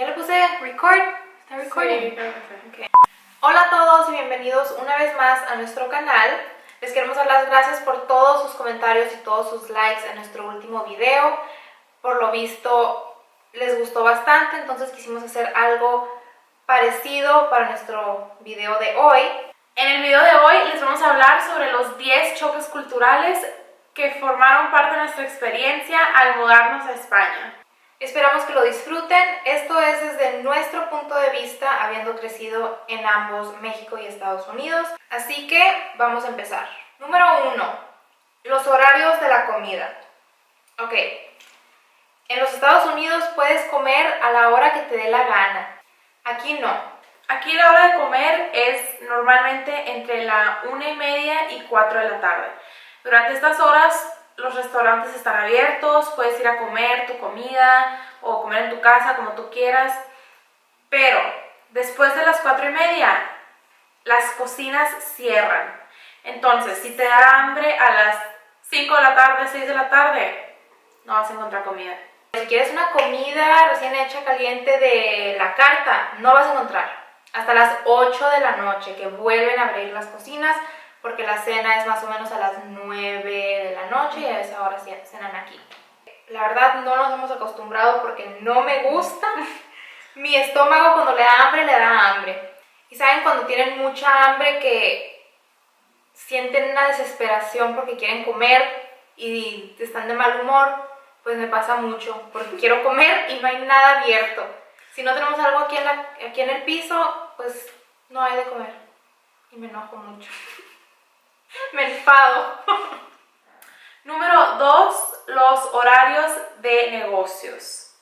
Ya le puse record. ¿Está recording? Sí, creo que sí. Okay. Hola a todos y bienvenidos una vez más a nuestro canal. Les queremos dar las gracias por todos sus comentarios y todos sus likes en nuestro último video. Por lo visto les gustó bastante, entonces quisimos hacer algo parecido para nuestro video de hoy. En el video de hoy les vamos a hablar sobre los 10 choques culturales que formaron parte de nuestra experiencia al mudarnos a España. Esperamos que lo disfruten. Esto es desde nuestro punto de vista, habiendo crecido en ambos México y Estados Unidos. Así que vamos a empezar. Número 1. Los horarios de la comida. Ok. En los Estados Unidos puedes comer a la hora que te dé la gana. Aquí no. Aquí la hora de comer es normalmente entre la 1:30 y 4 de la tarde. Durante estas horas los restaurantes están abiertos, puedes ir a comer tu comida o comer en tu casa como tú quieras, pero después de las 4:30 las cocinas cierran. Entonces, si te da hambre a las 5 de la tarde, 6 de la tarde, no vas a encontrar comida. Si quieres una comida recién hecha caliente de la carta, no vas a encontrar. Hasta las 8 de la noche que vuelven a abrir las cocinas, porque la cena es más o menos a las 9 de la noche y a esa hora cenan aquí. La verdad no nos hemos acostumbrado porque no me gusta. Mi estómago cuando le da hambre. Y saben cuando tienen mucha hambre que sienten una desesperación porque quieren comer y están de mal humor, pues me pasa mucho porque quiero comer y no hay nada abierto. Si no tenemos algo aquí en el piso, pues no hay de comer y me enojo mucho. Me enfado. Número 2, los horarios de negocios.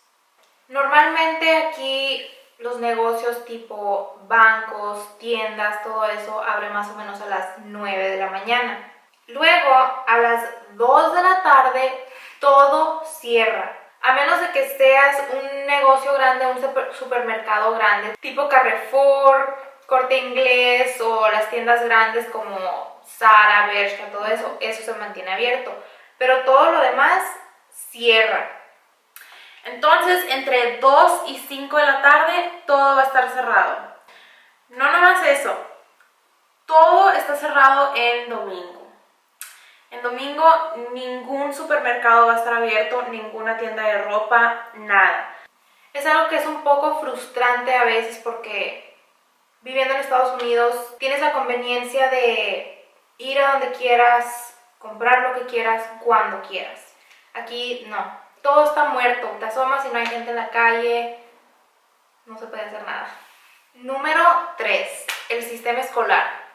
Normalmente aquí los negocios tipo bancos, tiendas, todo eso abre más o menos a las 9 de la mañana. Luego a las 2 de la tarde todo cierra. A menos de que seas un negocio grande, un supermercado grande, tipo Carrefour, Corte Inglés o las tiendas grandes como Zara, Bershka, todo eso se mantiene abierto. Pero todo lo demás cierra. Entonces, entre 2 y 5 de la tarde, todo va a estar cerrado. No nomás eso, todo está cerrado en domingo. En domingo, ningún supermercado va a estar abierto, ninguna tienda de ropa, nada. Es algo que es un poco frustrante a veces porque viviendo en Estados Unidos tienes la conveniencia de ir a donde quieras, comprar lo que quieras, cuando quieras. Aquí no, todo está muerto, te asomas y no hay gente en la calle, no se puede hacer nada. Número 3, el sistema escolar.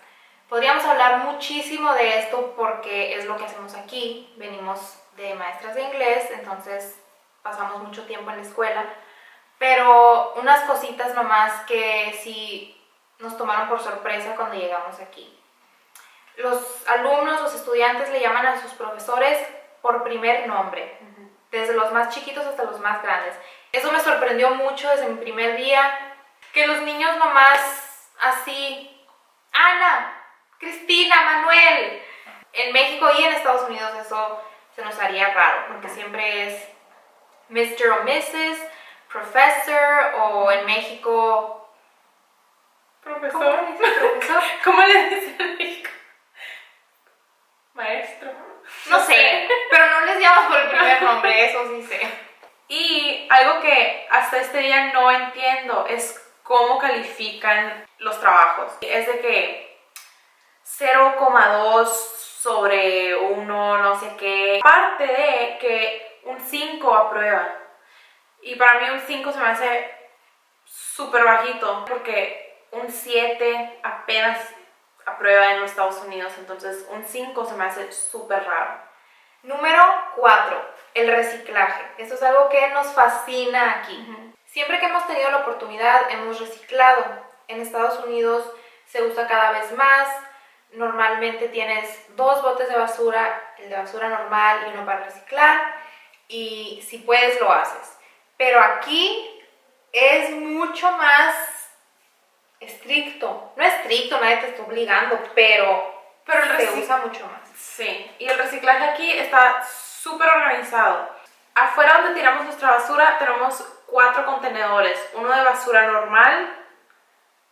Podríamos hablar muchísimo de esto porque es lo que hacemos aquí. Venimos de maestras de inglés, entonces pasamos mucho tiempo en la escuela. Pero unas cositas nomás que sí nos tomaron por sorpresa cuando llegamos aquí. Los alumnos, los estudiantes le llaman a sus profesores por primer nombre, desde los más chiquitos hasta los más grandes. Eso me sorprendió mucho desde mi primer día, que los niños nomás así, Ana, Cristina, Manuel. En México y en Estados Unidos eso se nos haría raro, porque siempre es Mr. o Mrs., Professor, o en México... Profesor. ¿Profesor? ¿Cómo le dicen en México? Maestro. No sé, pero no les llamas por el primer nombre, eso sí sé. Y algo que hasta este día no entiendo es cómo califican los trabajos. Es de que 0,2 sobre 1, no sé qué. Aparte de que un 5 aprueba. Y para mí un 5 se me hace súper bajito, porque un 7 apenas aprueba en los Estados Unidos, entonces un 5 se me hace súper raro. Número 4, el reciclaje. Esto es algo que nos fascina aquí. Siempre que hemos tenido la oportunidad hemos reciclado. En Estados Unidos se usa cada vez más. Normalmente tienes 2 botes de basura, el de basura normal y uno para reciclar, y si puedes lo haces. Pero aquí es mucho más estricto. No estricto, nadie te está obligando, pero se usa mucho más. Sí, y el reciclaje aquí está súper organizado. Afuera donde tiramos nuestra basura tenemos 4 contenedores, uno de basura normal,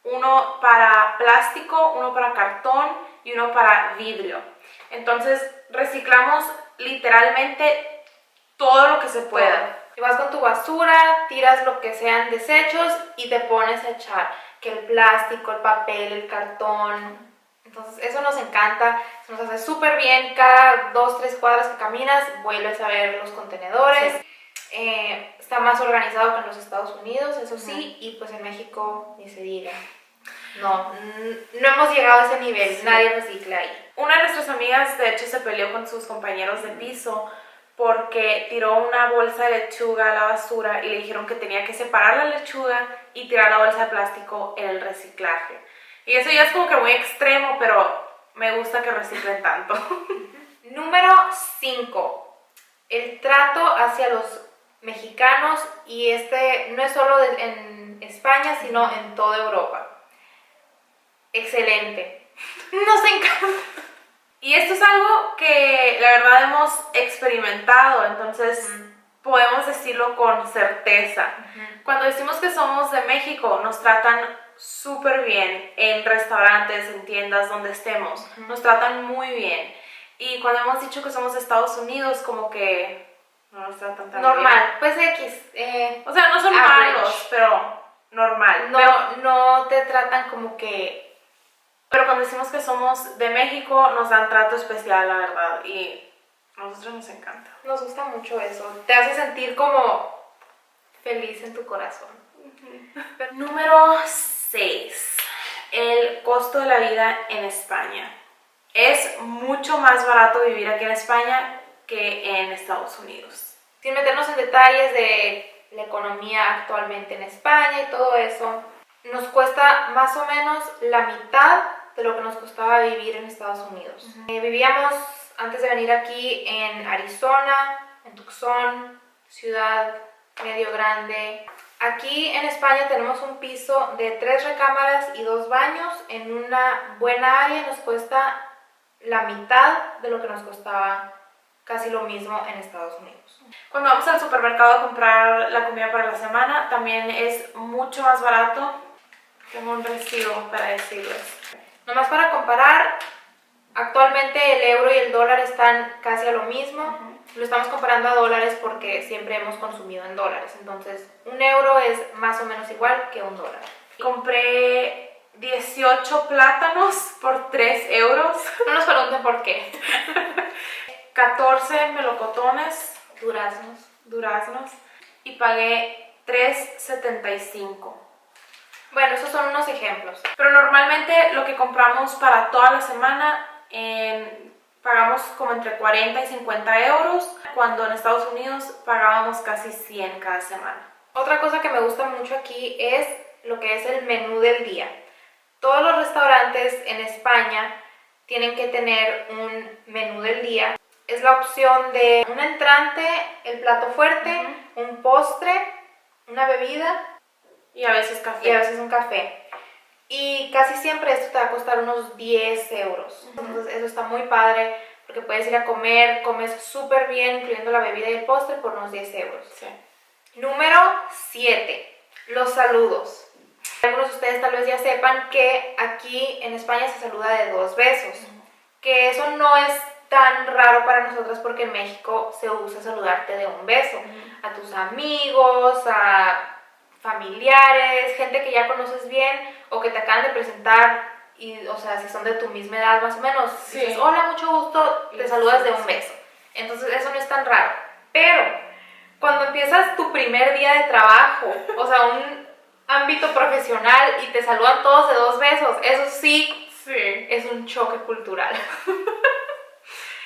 uno para plástico, uno para cartón y uno para vidrio. Entonces reciclamos literalmente todo lo que se pueda. Y vas con tu basura, tiras lo que sean desechos y te pones a echar que el plástico, el papel, el cartón. Entonces eso nos encanta, se nos hace súper bien. Cada 2-3 cuadras que caminas vuelves a ver los contenedores. Sí. Está más organizado que en los Estados Unidos, eso sí, y pues en México ni se diga. No hemos llegado a ese nivel, sí. Nadie recicla ahí. Una de nuestras amigas de hecho se peleó con sus compañeros de piso porque tiró una bolsa de lechuga a la basura y le dijeron que tenía que separar la lechuga y tirar la bolsa de plástico en el reciclaje. Y eso ya es como que muy extremo, pero me gusta que reciclen tanto. Número 5. El trato hacia los mexicanos, y este no es solo en España, sino en toda Europa. Excelente. Nos encanta. Y esto es algo que la verdad hemos experimentado, entonces podemos decirlo con certeza. Cuando decimos que somos de México, nos tratan súper bien en restaurantes, en tiendas, donde estemos. Nos tratan muy bien. Y cuando hemos dicho que somos de Estados Unidos, como que no nos tratan tan normal, bien. Pues X. O sea, no son average. malos, pero normal. No te tratan como que... Pero cuando decimos que somos de México, nos dan trato especial, la verdad, y a nosotros nos encanta. Nos gusta mucho eso. Te hace sentir como feliz en tu corazón. Número 6. El costo de la vida en España. Es mucho más barato vivir aquí en España que en Estados Unidos. Sin meternos en detalles de la economía actualmente en España y todo eso, nos cuesta más o menos la mitad de lo que nos costaba vivir en Estados Unidos. Vivíamos antes de venir aquí en Arizona, en Tucson, ciudad medio grande. Aquí en España tenemos un piso de 3 recámaras y 2 baños en una buena área. Nos cuesta la mitad de lo que nos costaba casi lo mismo en Estados Unidos. Cuando vamos al supermercado a comprar la comida para la semana, también es mucho más barato. Tengo un recibo para decirles. Nomás para comparar, actualmente el euro y el dólar están casi a lo mismo. Lo estamos comparando a dólares porque siempre hemos consumido en dólares. Entonces, un euro es más o menos igual que un dólar. Compré 18 plátanos por 3 euros. No nos pregunten por qué. 14 melocotones, duraznos, y pagué $3.75. Bueno, esos son unos ejemplos. Pero normalmente lo que compramos para toda la semana pagamos como entre 40 y 50 euros, cuando en Estados Unidos pagábamos casi 100 cada semana. Otra cosa que me gusta mucho aquí es lo que es el menú del día. Todos los restaurantes en España tienen que tener un menú del día. Es la opción de un entrante, el plato fuerte, un postre, una bebida y a veces café. Y a veces un café. Y casi siempre esto te va a costar unos 10 euros. Entonces eso está muy padre porque puedes ir a comer, comes súper bien, incluyendo la bebida y el postre, por unos 10 euros. Sí. Número 7. Los saludos. Algunos de ustedes tal vez ya sepan que aquí en España se saluda de 2 besos. Que eso no es tan raro para nosotros porque en México se usa saludarte de un beso. A tus amigos, a familiares, gente que ya conoces bien o que te acaban de presentar, y, o sea, si son de tu misma edad más o menos, sí. Dices, hola, mucho gusto, te saludas de un beso. Entonces eso no es tan raro. Pero cuando empiezas tu primer día de trabajo, o sea, un ámbito profesional, y te saludan todos de 2 besos, eso sí es un choque cultural.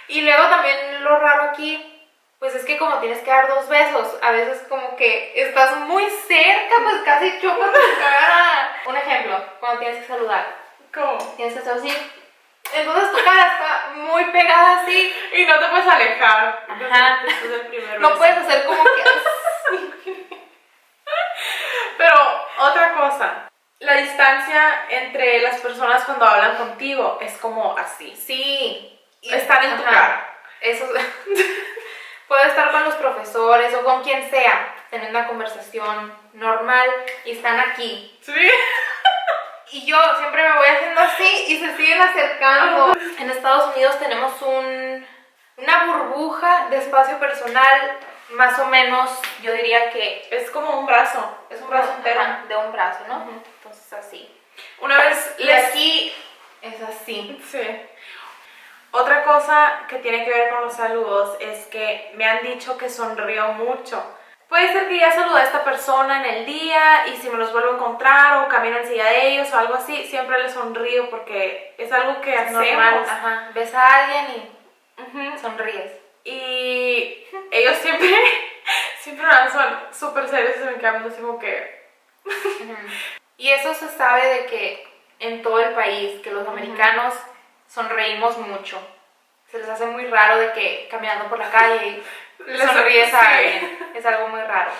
Y luego también lo raro aquí, pues es que como tienes que dar 2 besos, a veces como que estás muy cerca, pues casi chocas tu cara. Un ejemplo, cuando tienes que saludar. ¿Cómo? Tienes que hacer así. Entonces tu cara está muy pegada así. Y no te puedes alejar. Ajá. Después del primer No beso. puedes hacer como que así. Pero otra cosa, la distancia entre las personas cuando hablan contigo es como así. Sí. Están en tu cara. Eso. Puedo estar con los profesores o con quien sea, teniendo una conversación normal y están aquí. Sí. Y yo siempre me voy haciendo así y se siguen acercando. En Estados Unidos tenemos una burbuja de espacio personal, más o menos, yo diría que Es como un brazo. Es un brazo entero. de un brazo, ¿no? Ujú. Entonces así. Una vez Y aquí es así. Sí. Otra cosa que tiene que ver con los saludos es que me han dicho que sonrío mucho. Puede ser que ya saludé a esta persona en el día y si me los vuelvo a encontrar o camino enseguida de ellos o algo así, siempre les sonrío porque es algo que Es hacemos. normal. Ajá. Ves a alguien y Ujú. sonríes. Y ellos siempre me son súper serios y se me quedan así como que... Y eso se sabe de que en todo el país, que los americanos sonreímos mucho. Se les hace muy raro de que caminando por la calle le sonríes a alguien. Es algo muy raro.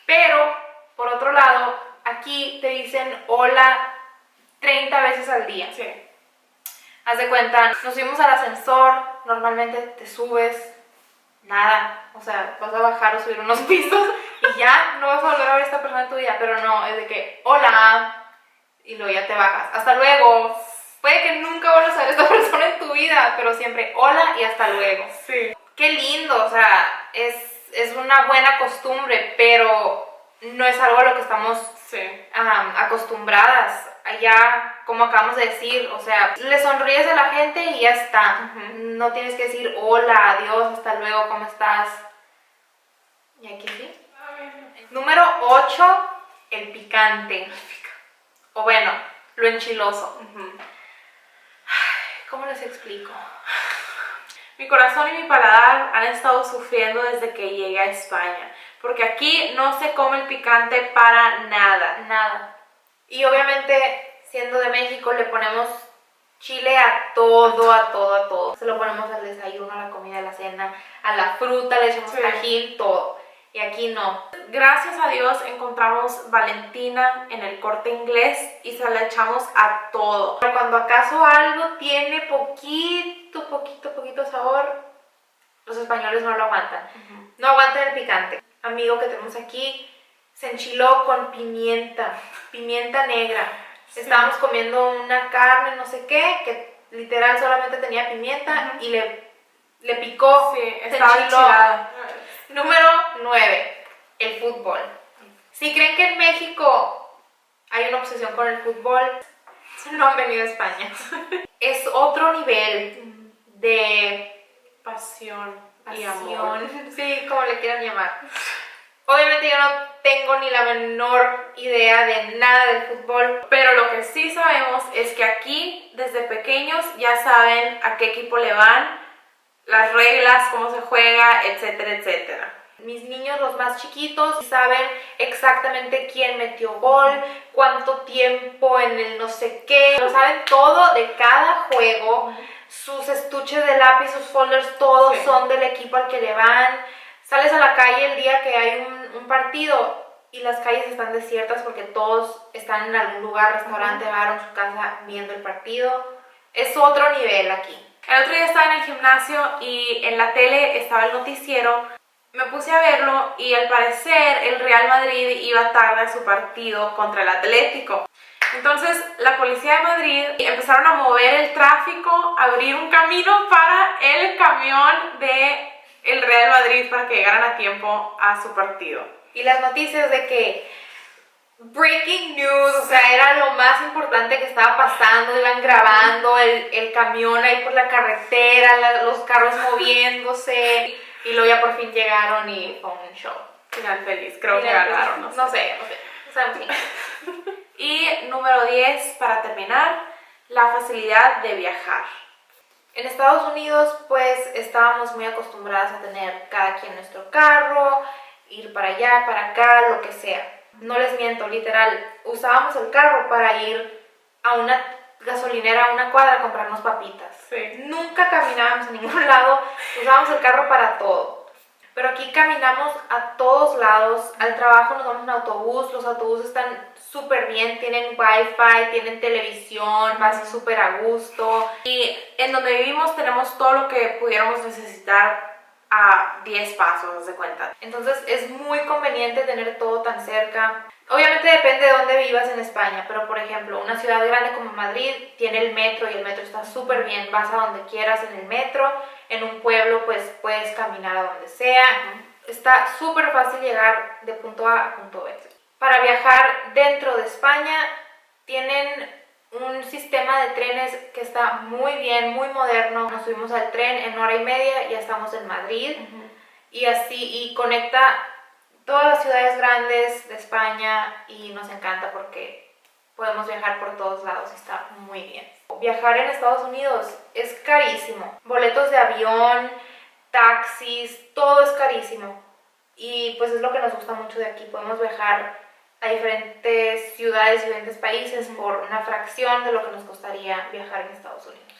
Pero, por otro lado, aquí te dicen hola 30 veces al día. Sí. Haz de cuenta, nos subimos al ascensor, normalmente te subes, nada, o sea, vas a bajar o subir unos pisos y ya no vas a volver a ver a esta persona en tu vida, pero no, es de que hola y luego ya te bajas, hasta luego. Puede que nunca vuelvas a ver a esta persona en tu vida, pero siempre hola y hasta luego. Sí. Qué lindo, o sea, es una buena costumbre, pero no es algo a lo que estamos Sí. acostumbradas. Allá, como acabamos de decir, o sea, le sonríes a la gente y ya está. Ujú. No tienes que decir hola, adiós, hasta luego, ¿cómo estás? Y aquí sí. Número 8, el picante. O bueno, lo enchiloso. Ujú. ¿Cómo les explico? Mi corazón y mi paladar han estado sufriendo desde que llegué a España, porque aquí no se come el picante para nada. Nada. Y obviamente, siendo de México, le ponemos chile a todo, a todo, a todo. Se lo ponemos al desayuno, a la comida, a la cena, a la fruta, le echamos Sí. tajín, todo. Y aquí no. Gracias a Dios encontramos Valentina en el Corte Inglés y se la echamos a todo. Pero cuando acaso algo tiene poquito sabor, los españoles no lo aguantan. No aguantan el picante. Amigo que tenemos aquí se enchiló con pimienta negra. Sí. Estábamos comiendo una carne, no sé qué, que literal solamente tenía pimienta y le picó. Sí, se estaba enchiló. enchilada. Número 9, el fútbol. Si creen que en México hay una obsesión con el fútbol, no han venido a España. Es otro nivel de Pasión y pasión, amor. sí, como le quieran llamar. Obviamente yo no tengo ni la menor idea de nada del fútbol. Pero lo que sí sabemos es que aquí, desde pequeños, ya saben a qué equipo le van, las reglas, cómo se juega, etcétera, etcétera. Mis niños, los más chiquitos, saben exactamente quién metió gol, cuánto tiempo en el no sé qué. Lo saben todo de cada juego. Sus estuches de lápiz, sus folders, todos Sí. son del equipo al que le van. Sales a la calle el día que hay un partido y las calles están desiertas porque todos están en algún lugar, restaurante, bar o en su casa viendo el partido. Es otro nivel aquí. El otro día estaba en el gimnasio y en la tele estaba el noticiero. Me puse a verlo y al parecer el Real Madrid iba tarde a su partido contra el Atlético. Entonces la policía de Madrid empezaron a mover el tráfico, a abrir un camino para el camión de el Real Madrid para que llegaran a tiempo a su partido. Y las noticias de que breaking news, o sea, era lo más importante que estaba pasando, iban grabando el camión ahí por la carretera, los carros moviéndose, y luego ya por fin llegaron y fue un show. Final feliz, creo que Final ganaron. feliz. No sé, o sea, en fin. Y número 10, para terminar, la facilidad de viajar. En Estados Unidos, pues, estábamos muy acostumbradas a tener cada quien nuestro carro, ir para allá, para acá, lo que sea. No les miento, literal, usábamos el carro para ir a una gasolinera, a una cuadra, a comprarnos papitas. Sí. Nunca caminábamos a ningún lado, usábamos el carro para todo. Pero aquí caminamos a todos lados, al trabajo nos vamos en autobús, los autobuses están súper bien, tienen wifi, tienen televisión, vas súper a gusto. Y en donde vivimos tenemos todo lo que pudiéramos necesitar a 10 pasos, haz de cuenta. Entonces es muy conveniente tener todo tan cerca. Obviamente depende de dónde vivas en España, pero por ejemplo, una ciudad grande como Madrid tiene el metro y el metro está súper bien, vas a donde quieras en el metro. En un pueblo pues puedes caminar a donde sea. Está súper fácil llegar de punto A a punto B. Para viajar dentro de España tienen un sistema de trenes que está muy bien, muy moderno. Nos subimos al tren en 1 hora y media, ya estamos en Madrid. Y así, y conecta todas las ciudades grandes de España y nos encanta porque podemos viajar por todos lados y está muy bien. Viajar en Estados Unidos es carísimo. Boletos de avión, taxis, todo es carísimo. Y pues es lo que nos gusta mucho de aquí. Podemos viajar a diferentes ciudades, diferentes países por una fracción de lo que nos costaría viajar en Estados Unidos.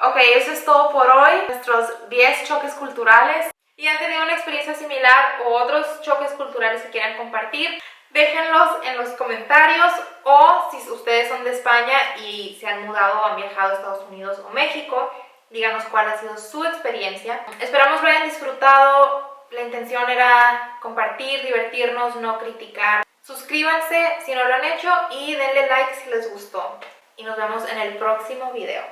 Ok, eso es todo por hoy. Nuestros 10 choques culturales. Y han tenido una experiencia similar o otros choques culturales que quieran compartir, déjenlos en los comentarios, o si ustedes son de España y se han mudado o han viajado a Estados Unidos o México, díganos cuál ha sido su experiencia. Esperamos lo hayan disfrutado. La intención era compartir, divertirnos, no criticar. Suscríbanse si no lo han hecho y denle like si les gustó. Y nos vemos en el próximo video.